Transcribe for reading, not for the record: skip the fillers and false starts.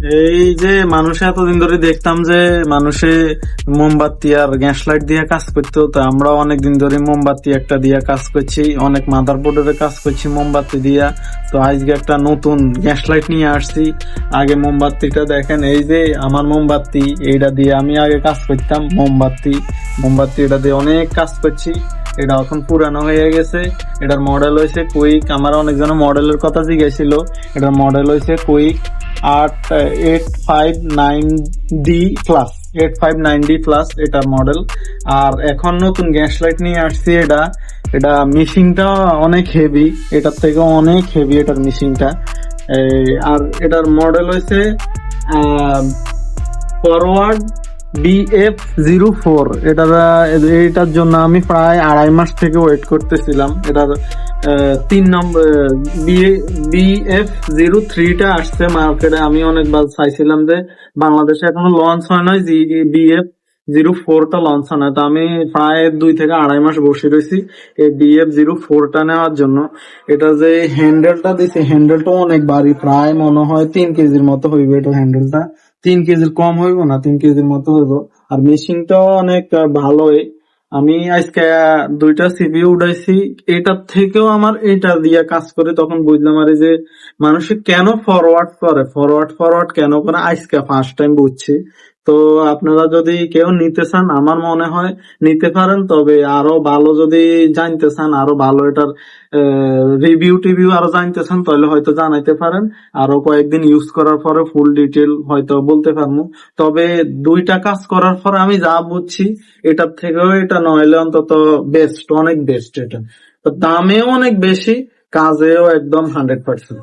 এই যে মানুষে এতদিন ধরে দেখতাম যে মানুষে মোমবাতি আর গ্যাস লাইট দিয়ে কাজ করতো, তো আমরা অনেকদিন ধরে মোমবাতি একটা দিয়ে কাজ করছি, অনেক মাদারবোর্ডের কাজ করছি মোমবাতি দিয়া। তো আজকে একটা নতুন গ্যাস লাইট নিয়ে আসছি। আগে মোমবাতিটা দেখেন, এই যে আমার মোমবাতি, এইটা দিয়ে আমি আগে কাজ করতাম। মোমবাতি এটা দিয়ে অনেক কাজ করছি। এটা এখন পুরানো হয়ে গেছে। এটার মডেল হয়েছে কুইক। আমার অনেকজন মডেলের কথা জিজ্ঞাসিল। এটার মডেল হয়েছে quick 859D plus, 859D plus এটার মডেল। আর এখন নতুন গ্যাস লাইট নিয়ে আসছি। এটা মিশিংটা অনেক হেভি, এটার থেকে অনেক হেভি এটার মিশিংটা। আর এটার মডেল হয়েছে ফরওয়ার্ড BF04। এটার জন্য আমি প্রায় 2.5 মাস থেকে ওয়েট করতেছিলাম। এটার 3 নম্বর BF03টা আসছে মার্কেটে। আমি অনেকবার চাইছিলাম যে বাংলাদেশে এখনো লঞ্চ হয় নাই, BF04টা লঞ্চ হয় না। তো আমি প্রায় 2 থেকে 2.5 মাস বসে রয়েছি এই BF04টা নেওয়ার জন্য। এটা যে হ্যান্ডেলটা দিছে, হ্যান্ডেলটা অনেক ভারী, প্রায় মনে হয় 3 কেজির মতো হইবে। এটা হ্যান্ডেলটা 3 কেজির কম হইব না, 3 কেজির মতো হইব। আর মেশিনটাও অনেক ভালোই। আমি আজকে 2টা সিপিইউ উঠাইছি। এটার থেকেও আমার এটা দিয়ে কাজ করে তখন বুঝলাম আরে যে মানুষে কেন ফরওয়ার্ড কেন করে, আজকে ফার্স্ট টাইম বুঝছি। তো আপনারা যদি কেউ নিতে চান, আমার মনে হয় নিতে পারেন। তবে আরো ভালো যদি জানতে চান, আরো ভালো এটার রিভিউ আরো জানতে চান, তাহলে হয়তো জানাইতে পারেন। আরো কয়েকদিন ইউজ করার পরে ফুল ডিটেল হয়তো বলতে পারবো। তবে 2টা কাজ করার পরে আমি যা বুঝছি, এটার থেকেও এটা নইলে অন্তত বেস্ট, অনেক বেস্ট এটা। তো দামেও অনেক বেশি, কাজেও একদম 100%।